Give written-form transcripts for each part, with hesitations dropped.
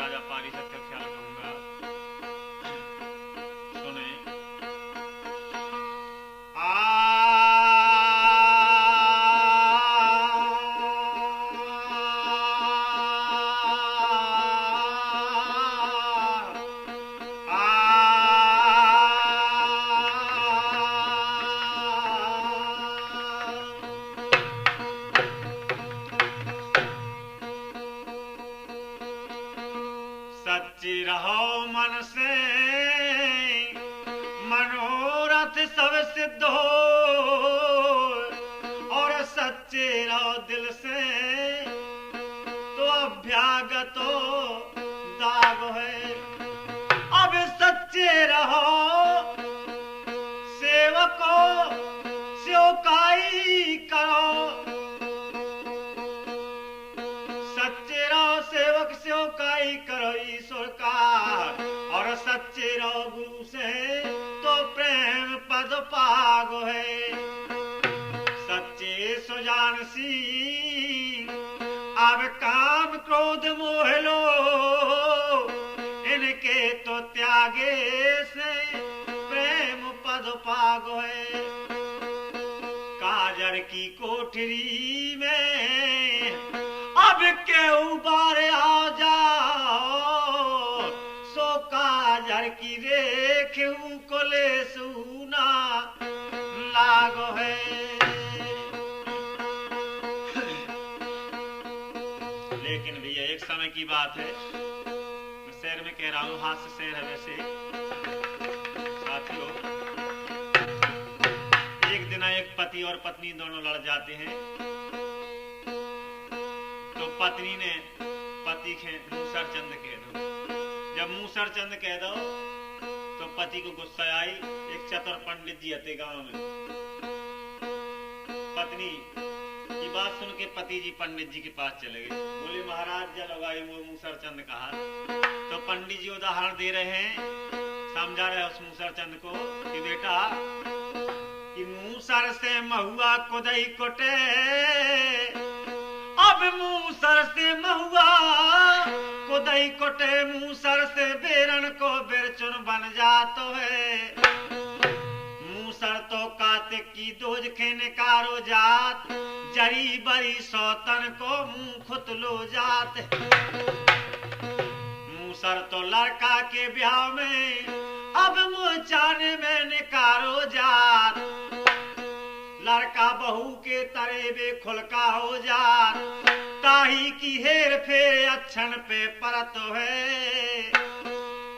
राजा पारिषद का ख्याल कहूंगा। सुने सच्ची रहो मन से मनोरथ सब सिद्ध हो, और सच्चे रहो दिल से तो अभ्यागतो दाग है। अब सच्चे रहो सेवको सेवकाई करो, सच्चे रहो सेवक सेवकाई करो ईश्वर का, और सच्चे रहो गुरु से तो प्रेम पद पागो है। सच्चे सुजानसी अब काम क्रोध मोह लो, इनके तो त्यागे से प्रेम पद पागो है। काजर की कोठरी में अब के उबारे आ जाओ, सो काजर की रेखे को ले सुना लागो है। लेकिन भैया एक समय की बात है, मैं शहर में कह रहा हूं, हाथ से शहर है वैसे साथियों। एक दिन एक पति और पत्नी दोनों लड़ जाते हैं, तो पत्नी ने पति के मूसर चंद कह दो। जब मूसर चंद कह दो तो पति को गुस्सा आई। एक चतुर पंडित जी आते गांव में, पत्नी की बात सुन के पति जी पंडित जी के पास चले गए। बोले महाराज जल उगाई मूसर चंद कहा। तो पंडित जी उदाहरण दे रहे हैं, समझा रहे उस मूसर चंद को कि बेटा कि मूसर से महुआ कुदई कोटे, अब मूसर से महुआ कुदई कोटे, मूसर से बेरन को बिरचुन बन जातो है। मूसर तो कातिक की दोज के निकारो जात, जरी बरी सौतन को मुंह खुतलो जात। मूसर तो लड़का के ब्याह में अब मुँह चाने में निकारो जात, लड़का बहू के तरे बे खुलका हो जा, ताही की हेर फेर अच्छन पे परत है।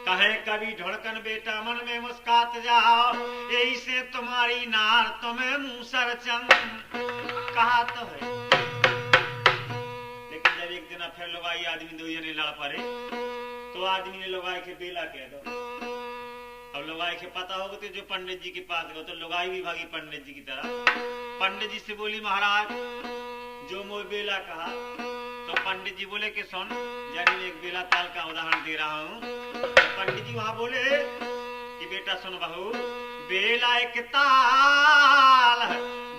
कहे कभी ढुड़कन बेटा मन में मुस्कात जाओ, यही से तुम्हारी नार तुम्हें मूसर चंद कहा तो है। लेकिन जब एक दिन फिर लुगाई आदमी दो जने लड़ पड़े, तो आदमी ने लुगाई के बेला कह दो। अब लुगाई के पता होगा तो जो पंडित जी के पास गए, तो लुगाई भी भागी पंडित जी की तरह। पंडित जी से बोली महाराज जो मोह बेला कहा। तो पंडित जी बोले कि सुन, यानी एक बेला ताल का उदाहरण दे रहा हूँ। तो पंडित जी वहां बोले कि बेटा सुन बहू, बेला एक ताल,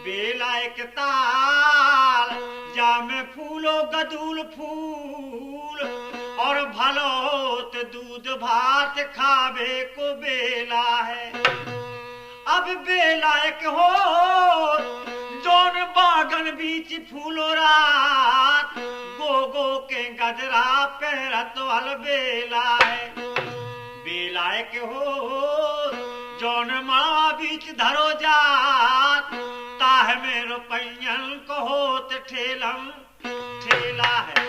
बेला एक ताल, जा में फूलो गदूल फूल, और भलोत दूध भात खावे को बेला है। अब बेला एक हो जोन बागन बीच फूलो रात, गोगो के गजरा पहरत वाल बेला है। बेला एक हो जोन मावा बीच धरो जात, ताह में रुपयन को होत ठेलम ठेला है।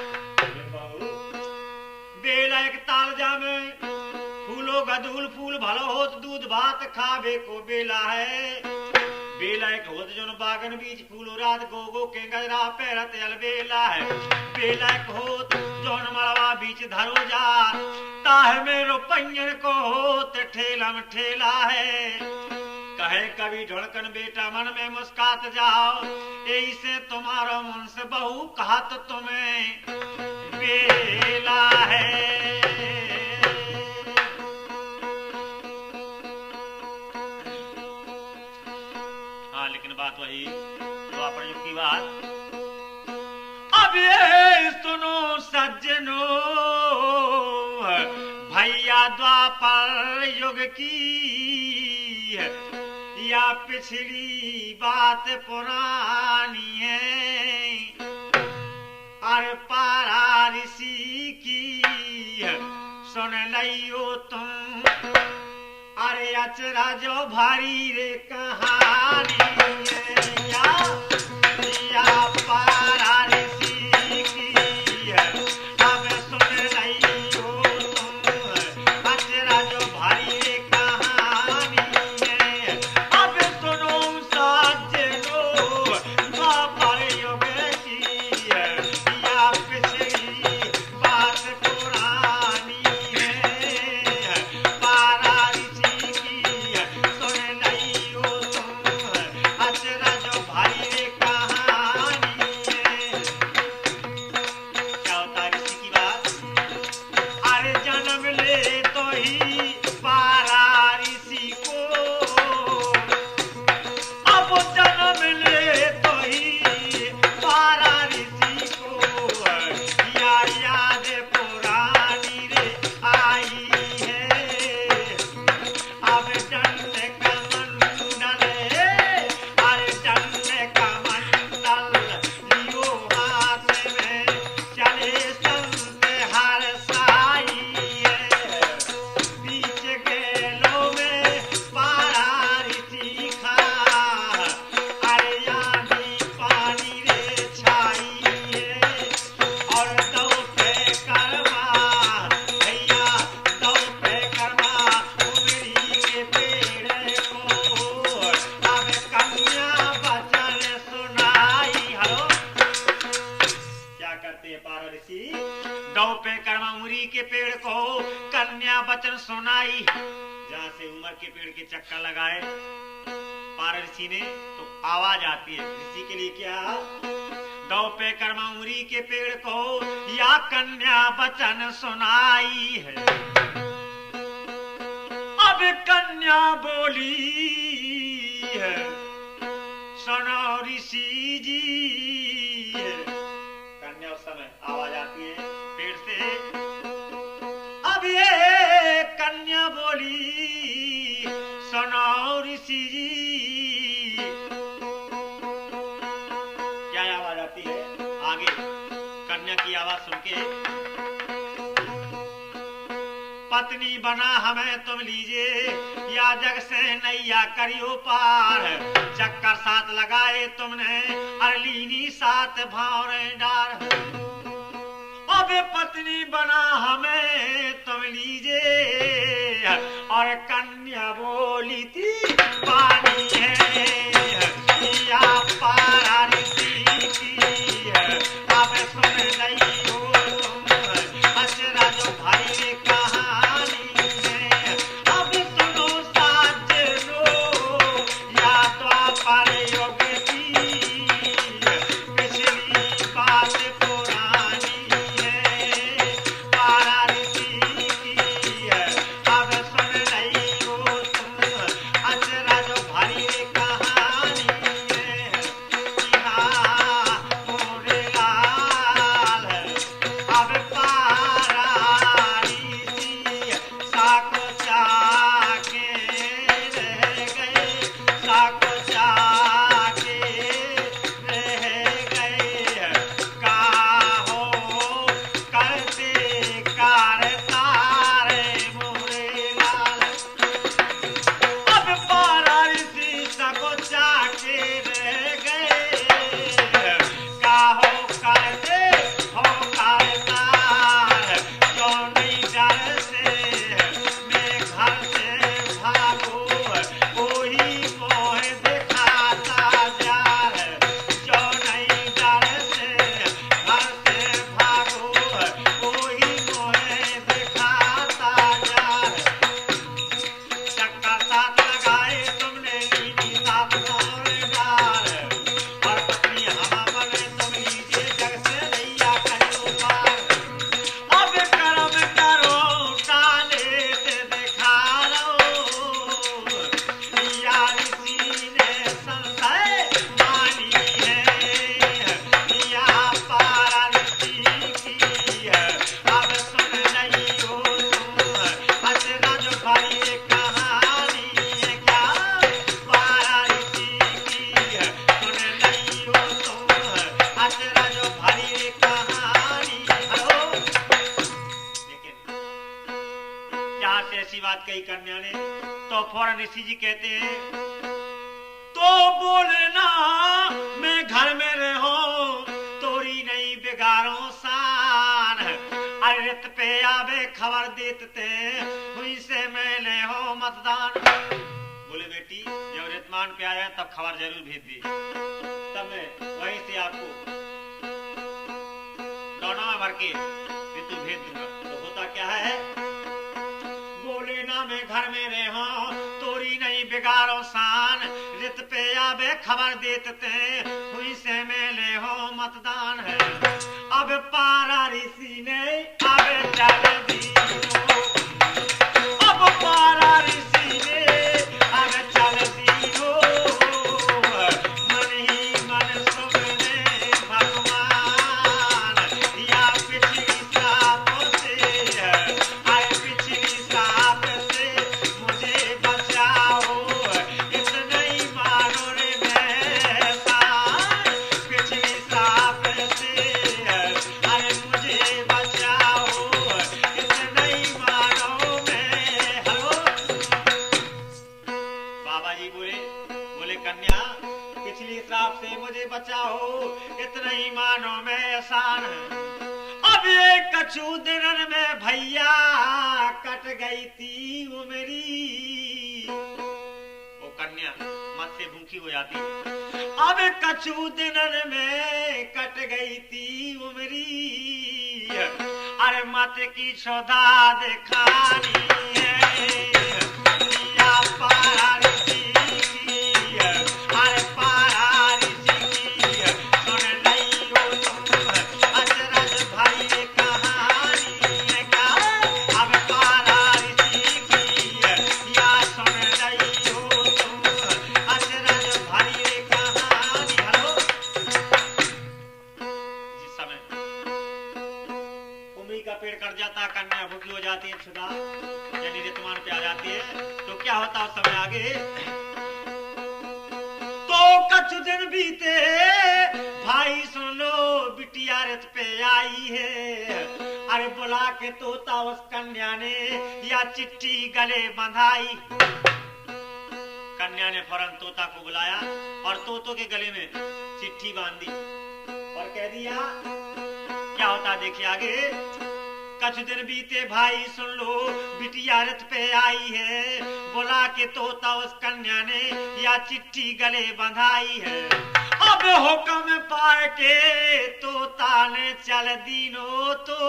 बेला एक ताल जामे फूलो गदूल फूल भलो होत दूध भात खावे को बेला है। बेला एक होत जोन बागन बीच फूलो रात, गोगो के गजरा पैरत यल बेला है। बेला एक होत जोन मड़वा बीच धरो जा, ताह में रुपयन को होत ठेलम ठेला है। कहे कभी ढुड़कन बेटा मन में मुस्कात जाओ, यही से तुम्हारा मन से बहू कहा तो तुम्हें बेला है। हाँ लेकिन बात वही द्वापर युग की बात। अब ये सुनो सज्जनों, द्वापर युग की है या पिछली बात पुरानी है। अरे पारा ऋषि की है सुन लियो तुम, अरे अचरा जो भारी रे कहानी है या पारा ऋषि की है। अब सुन लियो तुम, अचरा जो भारी रे कहानी है। अब सुनो साजनो द्वापर युग की है या पिछली बात पुरानी है। पारा ऋषि की है सुन लियो तुम, अचरा जो भारी रे कहानी है। क्या होता है ऋषि की बात? अरे जन्म ले तो ही पारा ऋषि को, अब जन्म ले तो ही पारा ऋषि को याद पुरानी रे आई है। अब दंड का मंडल है, अरे दंड का मंडल लियो हाथ में, चले संत हर साई है। बीच गेलों में पारा ऋषि खा, अरे आंधी पानी रे छाई है। और दो पे कर्मा भैया, दो पे कर्मा उमरी के पेड़ को, अब कन्या वचन सुनाई। हेलो, क्या करते हैं पारा ऋषि? दो पे कर्मा उमरी के पेड़ को कन्या वचन सुनाई। जहां से उमर के पेड़ के चक्कर लगाए पारा ऋषि ने तो आवाज आती है ऋषि के लिए, क्या? दो पे कर्मा उमरी के पेड़ को या कन्या वचन सुनाई है। अब कन्या बोली है सुनो ऋषि जी। कन्या उस समय आवाज आती है पेड़ से। अब ये कन्या बोली सुनो ऋषि जी। क्या आवाज आती है आगे? कन्या की आवाज सुन के, पत्नी बना हमें तुम लीजिए, या जग से नैया करियो पार। चक्कर साथ लगाए तुमने, अरलीनी साथ भावरे डार। अब पत्नी बना हमें तुम लीजिए, और कन्या बोली थी पानी है या पारा ऋषि की है। अब सुन लियो तुम, अचरा जो भाई रे कहानी है। अब सुनो साजनो या द्वापर युग की, पिछली बात पुरानी है। पारा ऋषि की है। अब सुन लियो तुम, जहां से ऐसी बात कही कन्या ने तो फौरन ऋषि जी कहते हैं तो बोलना मैं घर में रहो तोरी नहीं बिगाड़ो शान अरित पे आवे खबर देते हुई से मैं ले हो मतदान। बोले बेटी जब रितमान पे आया तब खबर जरूर भेज दी, तब मैं वहीं से आपको दौड़ा भर के ऋतु भेज दूंगा। तो होता क्या है बोले ना मैं घर में रहो तोरी नहीं बिगाड़ो शान रित पे आवे खबर देते हुई से मैं ले हो मतदान है। अब पारा ऋषि ने आवे चल दी अब पारा ऋषि ने आवे चल दी हो मन ही मन सुमने भगवान या पिछली साप से आए पिछली साप से मुझे बचाओ इतना ही मानो रे भैंसा पिछली साप से आए मुझे बचाओ इतना ही मानो मैं। हेलो बाबा जी बोले कन्या पिछली श्राप से मुझे बचाओ इतना ही मानो मैं आसान है। अब ये कछु दिनन में भैया कट गई थी वो मेरी वो कन्या मत से भूखी हो जाती अब कछु दिनन में कट गई थी वो मेरी अरे मत की सौदा दिखानी है या पारा ऋषि की अरे पारा ऋषि की सुन लई हो तुम अचरज भरी कहानी है क्या अब पारा ऋषि की या सुन लई हो तुम अचरज भरी कहानी। हेलो जिस समय उमरी का पेड़ कट जाता कन्या भूखी हो जाती है सुधा यानी ऋतुमान पे आ जाती है तो क्या होता उस समय आगे तो कुछ दिन बीते भाई सुन लो बिटिया रथ पे आई है अरे बुला के तोता उस कन्या ने या चिट्ठी गले बंधाई। कन्या ने फौरन तोता को बुलाया और तोतों के गले में चिट्ठी बांध दी और कह दिया क्या होता देखिए आगे कुछ दिन बीते भाई सुन लो बिटिया रथ पे आई है बुला के तोता उस कन्या ने या चिट्ठी गले बंधाई है। अब हुक्म पाए के तोता ने चल दीनो तो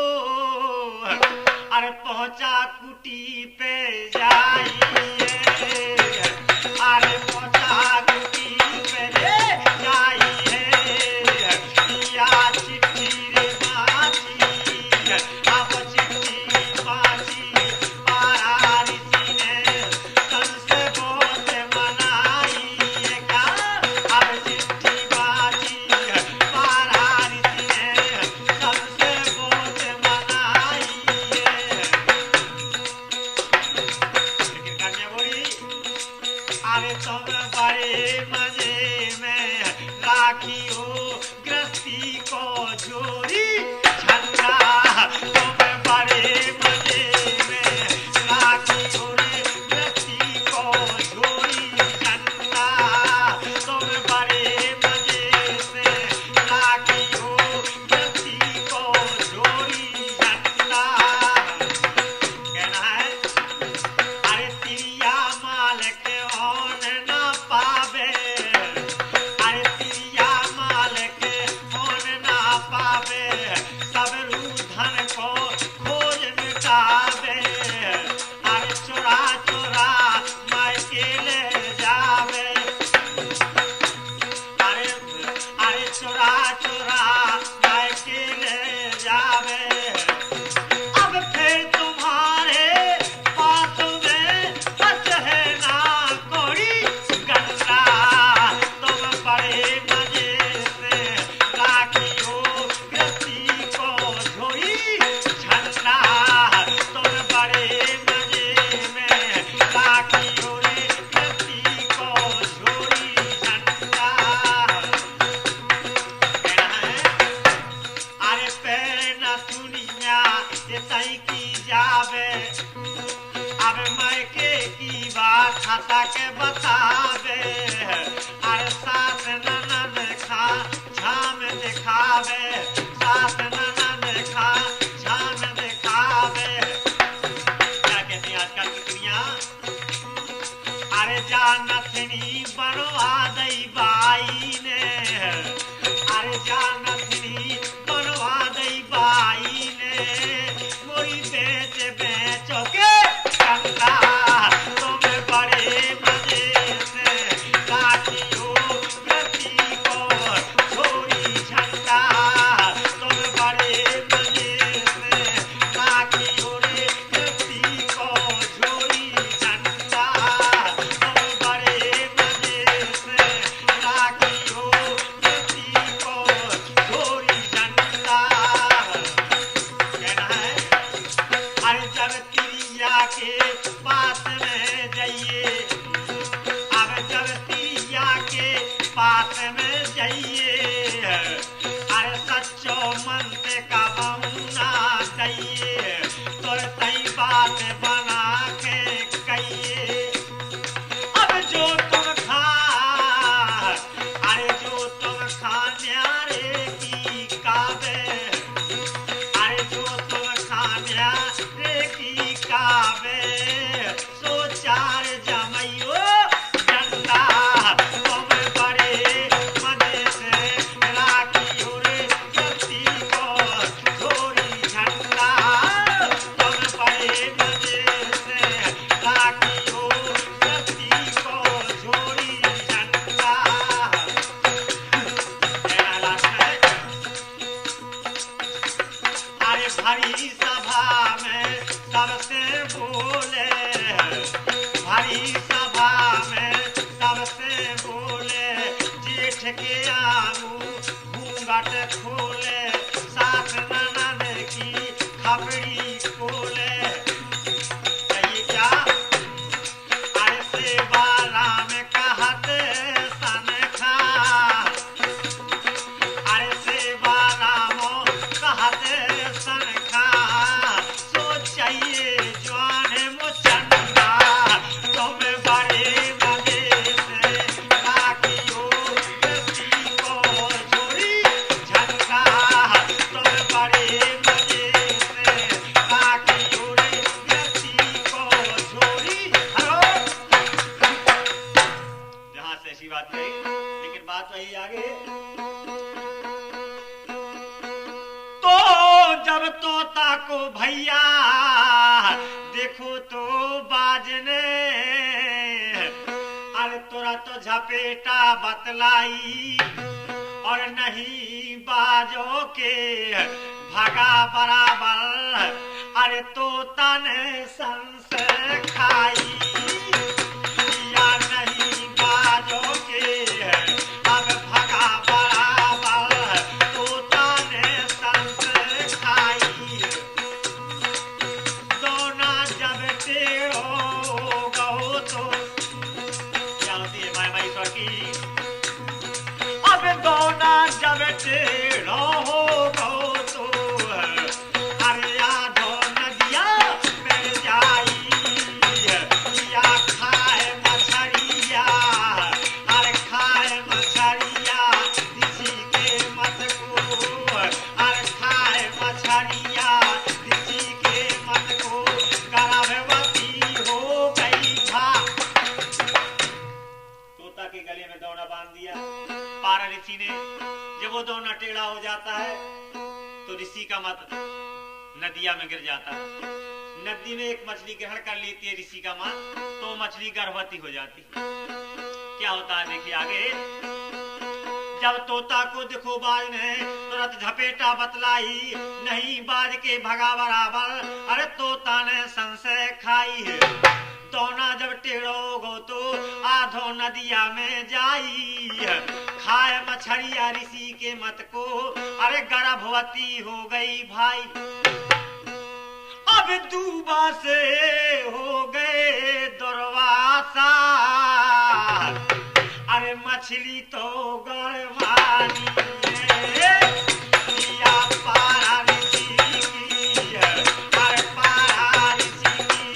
अरे पहुंचा कुटी पे जाई अरे पहुंचा कुटी पे जाई है या चिट्ठी रे माची अब चिट्ठी माची पारा ऋषि ने सबसे बहुत मनाई है क्या अब चिट्ठी माची पारा ऋषि ने सबसे बहुत मनाई है। लेकिन कन्या बोली अरे तुम बड़े मजे में राखी हो गृहस्थी को जोड़ी झंडा तुम बड़े मजे में राखी हो गृहस्थी को जोड़ी झंडा तुम बड़े मजे से राखी हो गृहस्थी को जोड़ी झंडा। कहना है अरे तिरिया मालिक होन ना पावे अरे तिरिया मालिक होन ना पावे सब धन को खोज मिटावे अरे चोरा चोरा मायके ले जावे अरे चोरा चोरा मायके ले जावे। अब फिर तुम्हारे पास में बच है ना कोई गंगा तुम बड़े मजे से राखी हो गृहस्थी को झोई झंडा तुम बड़े मजे में राखी हो गृहस्थी को झोई झंडा। कहना है अरे पैर न सुनिया ये तई की जावे अब मायके की बात खाता के बतावे अरे सास ननद खा झाम दिखावे सास ननद खा झाम दिखावे। क्या कहती है आजकल की दुनिया अरे जानथनी बनवा दई बाई ने अरे जानथनी बनवा दई बाई ने मोरी बेच बेचो के कंदा तुम बड़े मजे से लाठियों प्रति को छोड़ी झंडा तुम बड़े मजे से लाठियों प्रति को छोड़ी झंडा तुम बड़े मजे से लाठियों प्रति को छोड़ी झंडा। कहना है अरे जब तिरिया के पास में जाइए अब जब तिरिया के पास में जाइए अरे सच्चो मन से कबूना चाहिए तो सही बात बना के कहिए। अब जो तुम खा अरे जो तुम खा न्यारे की काबे अरे जो तुम खान्या रे की काबे सो चार जमैयो झंडा तुम बड़े मजे से राखियो रे जति को छोड़ी झंडा तुम बड़े मजे से राखियो जति को छोड़ी झंडा। मेरा लास्ट है अरे भरी सभा में सबसे बोले भरी सभा में सबसे बोले जेठ के आंगू घूंघट खोले सास ननद की खबरी खोले। कहिए क्या अरे सेवा राम कहत सन खा अरे सेवा रामो कहते सनखा सो चाहिए जवान मुचंदा तुम बड़े मजे से राखियो प्रति को छोड़ी झंडा तुम बड़े मजे से राखियो प्रति को छोड़ी। हेलो जहां से ऐसी बात कही लेकिन बात वही आगे तो जब तोता को भैया देखो तो बाजने अरे तोरा तो झपेटा बतलाई और नहीं बाजो के भगा बराबर अरे तोता ने संस खाई या नहीं बाजो के अब भगा बराबर तोता ने संस खाई। दोना जब टेढ़ो गो तो क्या होती है माया ईश्वर की अब दोना जब टेढ़ो गो तो अरे आधो नदिया मिल जाई या खाए मछरिया अरे खाए मछरिया किसी के मत को अरे खाए मछरिया किसी के मत को गर्भवती हो गई था। तोता के गले में दौना बांध दिया पारा ऋषि ने। जब वो दौना टेढ़ा हो जाता है तो ऋषि का मत नदिया में गिर जाता है। नदी में एक मछली ग्रहण कर लेती है ऋषि का मत तो मछली गर्भवती हो जाती है। क्या होता है देखिए आगे जब तोता को देखो बाज ने तुरंत झपेटा बतलाई नहीं बाज के भगा बराबर अरे तोता ने संशय खाई है। दोना जब टेढ़ो गो तो आधो नदिया में जाई खाए मछरिया ऋषि के मत को अरे गर्भवती हो गई भाई। अब दूबा से हो गए दुर्वासा अरे मछली तो गड़वानी या पारा ऋषि की अरे पारा ऋषि की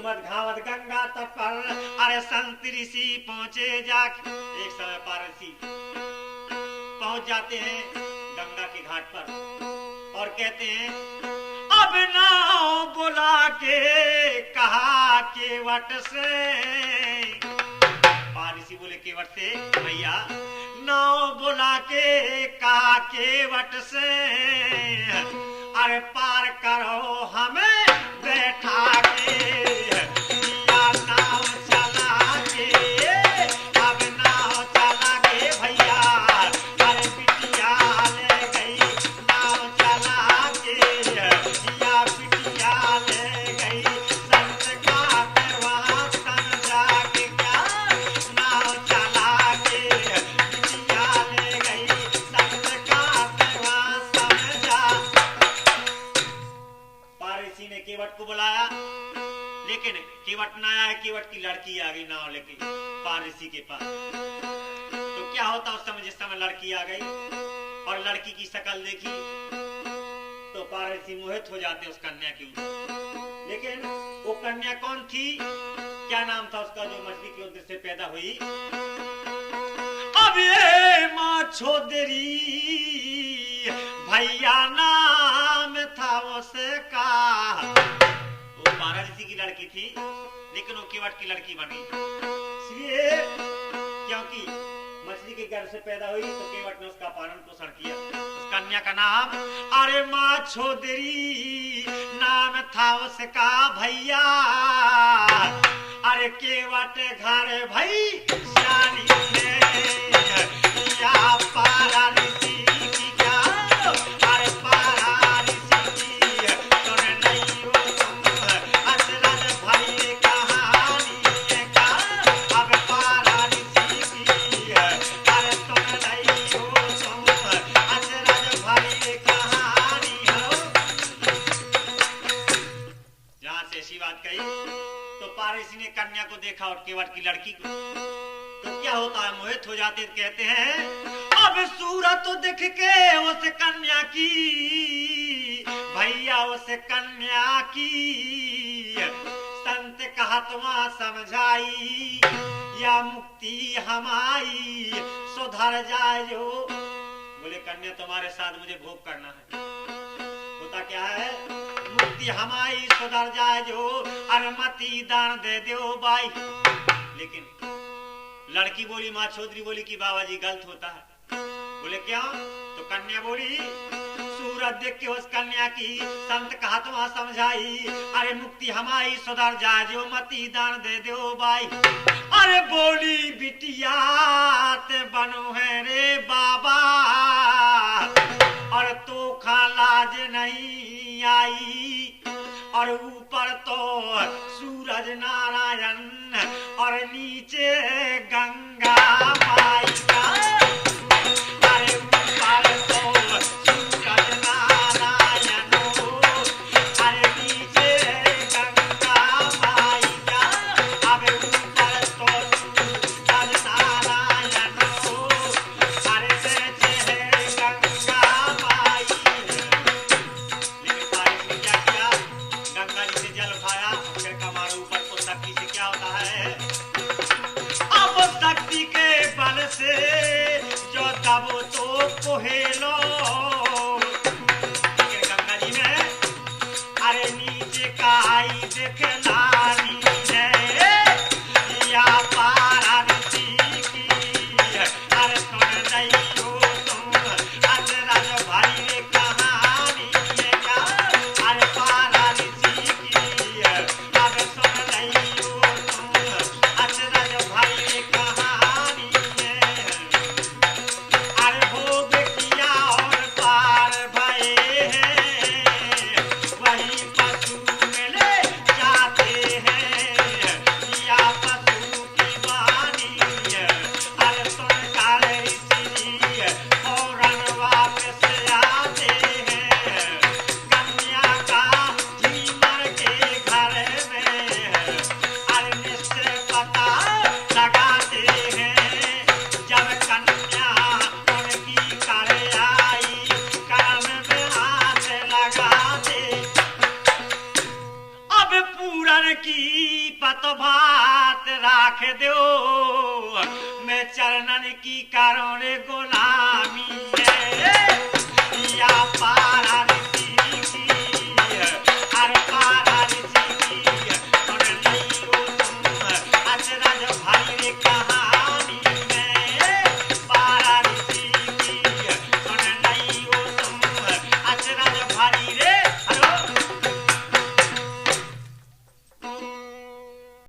घूमत घावत गंगा तट पर अरे संत ऋषि पहुंचे जाके। एक समय पारसी पहुंच जाते हैं गंगा के घाट पर और कहते हैं अब नाव बुला के कहा केवट से। पारसी बोले केवट से भैया नाव बुला के कहा केवट से अरे पार करो हमें बैठा के या नाव चला के। अब नाव चला के भैया अरे बिटिया ले गई नाव चला के या बिटिया ले गई संत का करवा समझा के क्या नाव चला के बिटिया ले गई संत का करवा समझा। पारसी ने केवट को बुलाया लेकिन केवट ना आया। केवट की लड़की आ गई नाव लेके पारसी के पास। तो क्या होता उस समय जिस समय लड़की आ गई और लड़की की शक्ल देखी तो पारसी मोहित हो जाते उस कन्या के ऊपर। लेकिन वो कन्या कौन थी, क्या नाम था उसका जो मछली के उद्देश्य से पैदा हुई। अब ये माँ छोदरी भैया नाम था उसका। वो पारसी की लड़की थी लेकिन वो केवट की लड़की बनी इसलिए क्योंकि मछली के गर्भ से पैदा हुई तो केवट ने उसका पालन पोषण किया। उस कन्या का नाम अरे माँ छोदरी नाम था उसका भैया। अरे केवट घर भई शानी या पारसी की क्या अरे पारसी की सुन नहीं हो असरज भई कहानी का। अब पारसी की अरे सुन नहीं हो असरज भई कहानी हो। जहां से ऐसी बात कही तो पारसी ने कन्या को देखा और केवट की लड़की को। तो क्या होता है मोहित हो जाते कहते हैं अब सूरत तो दिख के उस कन्या की भैया उस कन्या की संत कहतवा समझाई या मुक्ति हमारी सुधर जाए जो। बोले कन्या तुम्हारे साथ मुझे भोग करना है। होता क्या है मुक्ति हमारी सुधर जाए जो अरमती दान दे दो बाई। लेकिन लड़की बोली माँ छोदरी बोली कि बाबा जी गलत होता है। बोले क्या तो कन्या बोली सूरत देख के उस कन्या की संत कहतवा समझाई अरे मुक्ति हमारी सुधर जाए जो मती दान दे दो बाई। अरे बोली बिटिया ते बनो है रे बाबा और तो खा लाज नहीं आई। और ऊपर तो सूरज नारायण और नीचे गंगा माई का। अरे ऊपर तो सूरज नारायण अरे नीचे गंगा माई का। अब ऊपर तो सूरज नारायण अरे नीचे गंगा माई। लेकिन पारस ने क्या किया गंगा जी से जल उठाया फिर कमार ऊपर को शक्ति से क्या होता है अब शक्ति के बल से जो दबो तो कोहेलो। लेकिन गंगा जी ने अरे नीचे का आई देखलानी है या पारसी की अरे सुन नहीं हो तुम असरज भाई कहानी है क्या। अरे पारसी की अब सुन नहीं हो तुम असरज भाई कहानी है। अरे भोग किया की पत भात राख दो मैं चरणन की कारण गुलामी